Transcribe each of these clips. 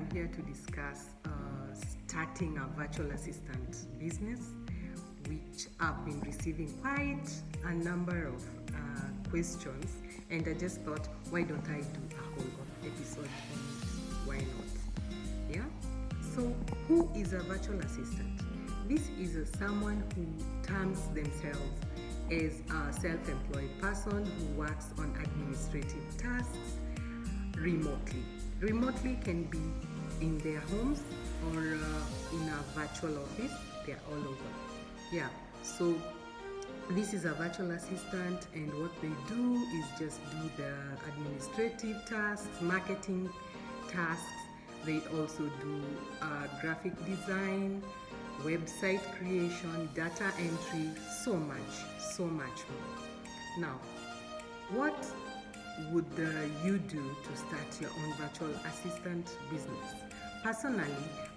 I'm here to discuss starting a virtual assistant business, which I've been receiving quite a number of questions, and I just thought, why don't I do a whole episode on it? Why not? Yeah? So, who is a virtual assistant? This is someone who terms themselves as a self-employed person who works on administrative tasks remotely. Remotely can be in their homes or in a virtual office. They're all over. Yeah, so this is a virtual assistant, and what they do is just do the administrative tasks, marketing tasks. They also do graphic design, website creation, data entry, so much more. Now, what would you do to start your own virtual assistant business? Personally,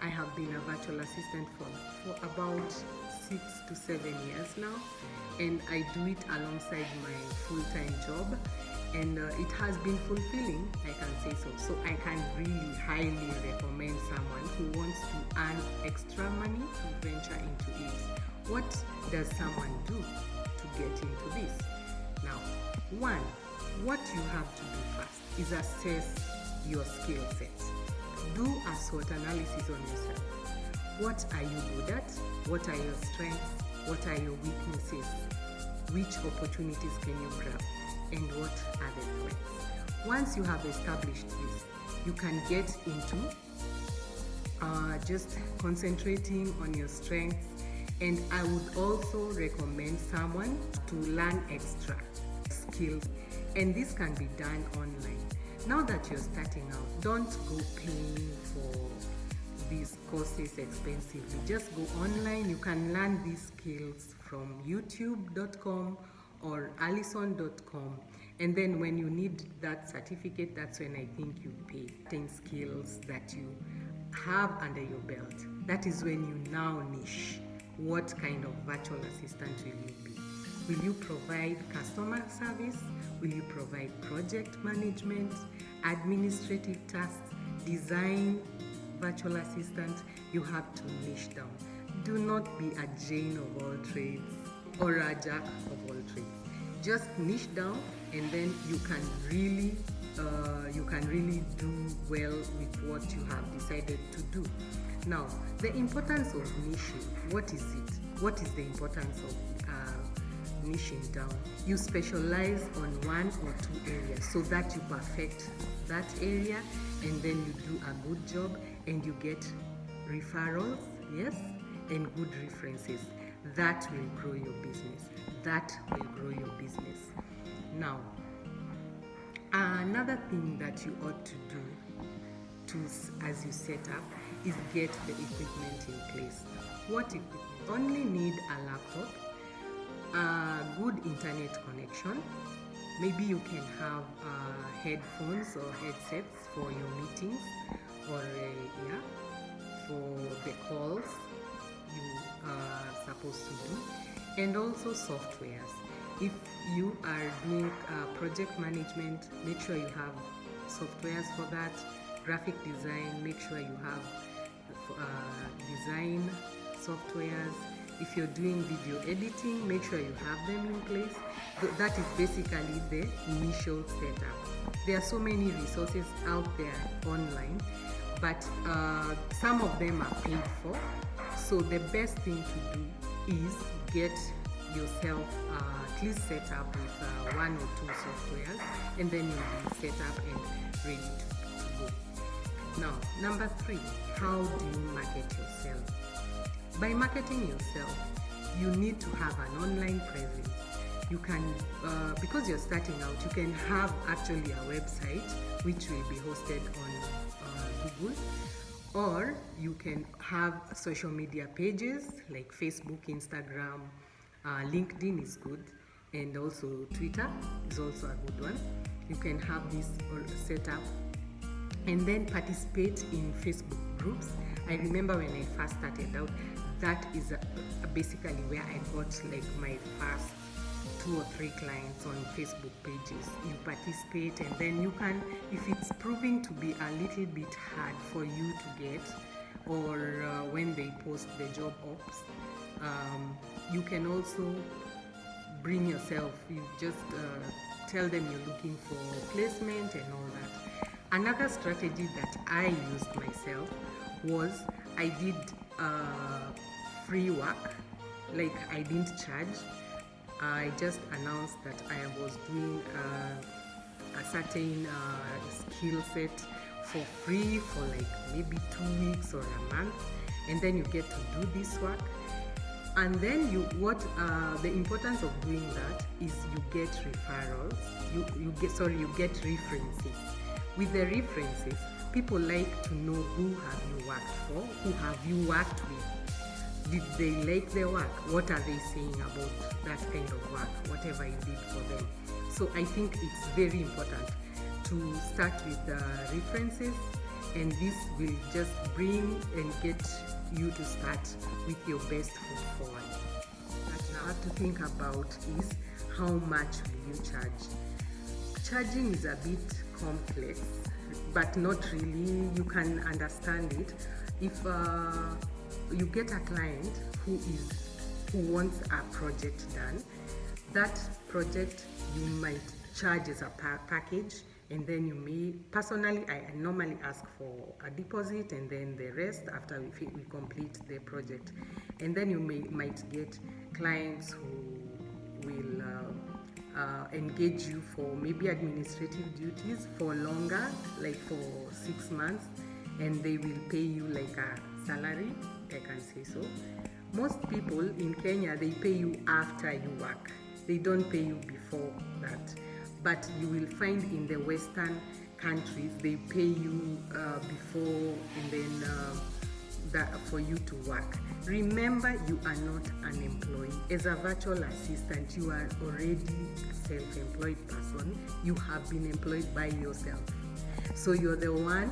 I have been a virtual assistant for about 6 to 7 years now, and I do it alongside my full-time job, and it has been fulfilling, I can say so. So I can really highly recommend someone who wants to earn extra money to venture into it. What does someone do to get into this? Now, one, what you have to do first is assess your skill set. Do a SWOT analysis on yourself. What are you good at? What are your strengths? What are your weaknesses? Which opportunities can you grab? And what are the threats? Once you have established this, you can get into just concentrating on your strengths. And I would also recommend someone to learn extra skills, and this can be done online. Now that you're starting out, don't go paying for these courses expensively. Just go online. You can learn these skills from youtube.com or alison.com, and then when you need that certificate, that's when I think you pay. 10 skills that you have under your belt, that is when you now niche. What kind of virtual assistant will you be? Will you provide customer service? Will you provide project management, administrative tasks, design? Virtual assistant, you have to niche down. Do not be a Jaine of all trades or a Jack of all trades. Just niche down, and then you can really do well with what you have decided to do. Now, the importance of niching, what is it? What is the importance of niching down? You specialize on one or two areas so that you perfect that area, and then you do a good job and you get referrals, yes, and good references. That will grow your business. Now, another thing that you ought to do as you set up is get the equipment in place. What equipment? Only need a laptop, a good internet connection. Maybe you can have headphones or headsets for your meetings, or for the calls you are supposed to do, and also softwares. If you are doing project management, make sure you have softwares for that. Graphic design, make sure you have design softwares. If you're doing video editing, make sure you have them in place. That is basically the initial setup. There are so many resources out there online, but some of them are paid for. So the best thing to do is get yourself at least set up with one or two softwares, and then you'll be set up and ready to go. Now, number 3, how do you market yourself? By marketing yourself, you need to have an online presence. You can, because you're starting out, you can have actually a website which will be hosted on Google, or you can have social media pages like Facebook, Instagram, LinkedIn is good, and also Twitter is also a good one. You can have this set up and then participate in Facebook groups. I remember when I first started out, that is basically where I got like my first 2 or 3 clients on Facebook pages. You participate, and then you can, if it's proving to be a little bit hard for you to get, or when they post the job ops, you can also bring yourself. You just tell them you're looking for placement and all that. Another strategy that I used myself was I did free work, like I didn't charge. I just announced that I was doing a certain skill set for free for like maybe 2 weeks or a month, and then you get to do this work. And then the importance of doing that is you get referrals, you get references. With the references, people like to know who have you worked for, who have you worked with. Did they like their work? What are they saying about that kind of work, whatever you did for them? So I think it's very important to start with the references, and this will just bring and get you to start with your best foot forward. What you have to think about is how much will you charge. Charging is a bit complex, but not really. You can understand it if you get a client who wants a project done. That project you might charge as a package, and then you may, personally I normally ask for a deposit and then the rest after we complete the project. And then you might get clients who will engage you for maybe administrative duties for longer, like for 6 months, and they will pay you like a salary, I can say so. Most people in Kenya, they pay you after you work. They don't pay you before that. But you will find in the Western countries, they pay you before, and then for you to work. Remember, you are not an employee. As a virtual assistant, you are already a self-employed person. You have been employed by yourself. So you're the one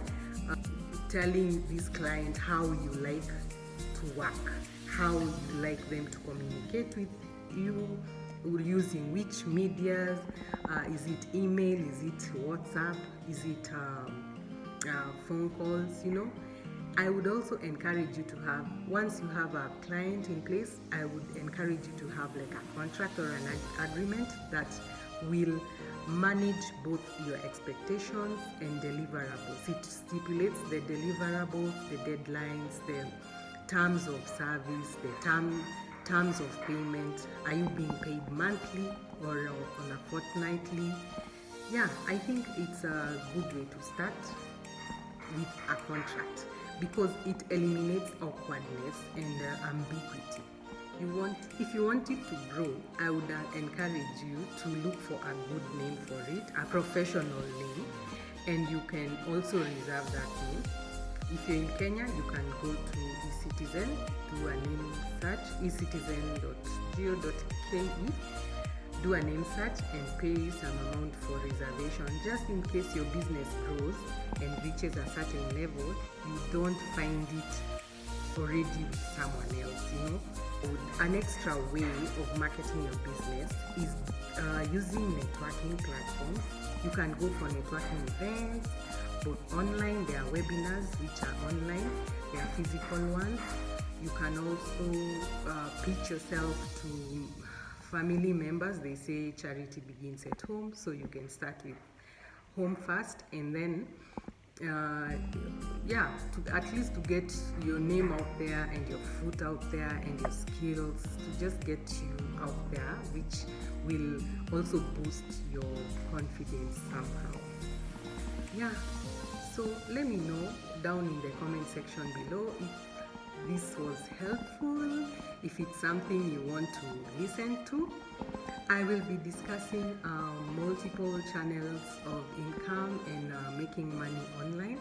telling this client how you like to work, how you like them to communicate with you, using which medias. Is it email, is it WhatsApp, is it phone calls, I would also encourage you to have, once you have a client in place, I would encourage you to have like a contract or an agreement that will manage both your expectations and deliverables. It stipulates the deliverables, the deadlines, the terms of service, the terms of payment. Are you being paid monthly or on a fortnightly? Yeah, I think it's a good way to start with a contract, because it eliminates awkwardness and ambiguity. If you want it to grow, I would encourage you to look for a good name for it, a professional name, and you can also reserve that name. If you're in Kenya, you can go to eCitizen, do a name search, ecitizen.go.ke, do a name search and pay some amount for reservation, just in case your business grows and reaches a certain level, you don't find it already with someone else. An extra way of marketing your business is using networking platforms. You can go for networking events, both online. There are webinars which are online, there are physical ones. You can also pitch yourself to family members. They say charity begins at home, so you can start with home first, and then at least to get your name out there and your foot out there and your skills, to just get you out there, which will also boost your confidence somehow. So let me know down in the comment section below if this was helpful, if it's something you want to listen to. I will be discussing multiple channels of income and making money online.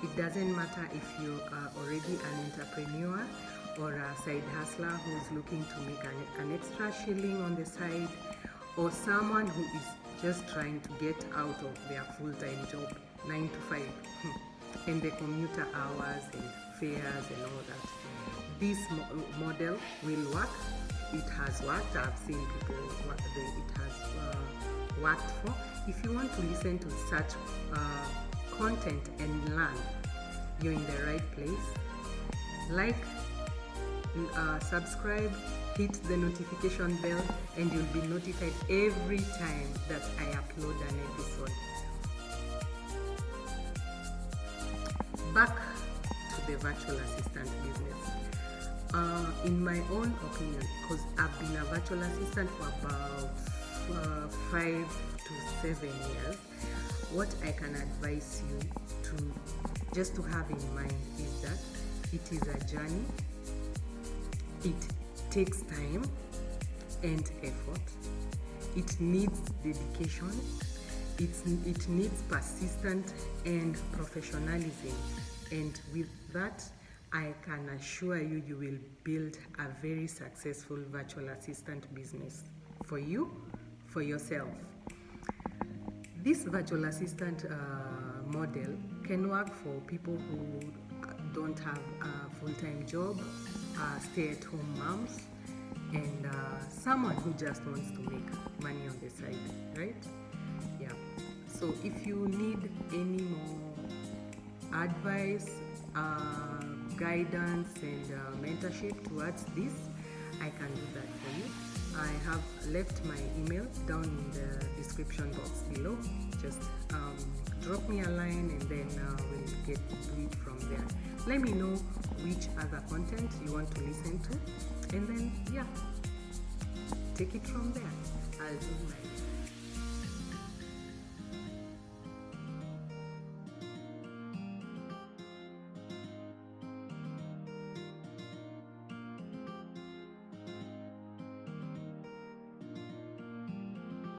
It doesn't matter if you are already an entrepreneur or a side hustler who's looking to make an extra shilling on the side, or someone who is just trying to get out of their full-time job, 9 to 5, and the commuter hours and fares and all that. This model will work it has worked. I've seen people it has worked for. If you want to listen to such content and learn, you're in the right place. Like, subscribe, hit the notification bell, and you'll be notified every time that I upload an episode. Back to the virtual assistant business. In my own opinion, because I've been a virtual assistant for about 5 to 7 years, what I can advise you to have in mind is that it is a journey. It takes time and effort. It needs dedication. It needs persistence and professionalism. And with that, I can assure you, you will build a very successful virtual assistant business for you, for yourself. This virtual assistant model can work for people who don't have a full-time job, stay-at-home moms, and someone who just wants to make money on the side, right? Yeah. So if you need any more advice, guidance, and mentorship towards this, I can do that for you. I have left my email down in the description box below. Just drop me a line, and then we'll get to it from there. Let me know which other content you want to listen to, and then take it from there. I'll do my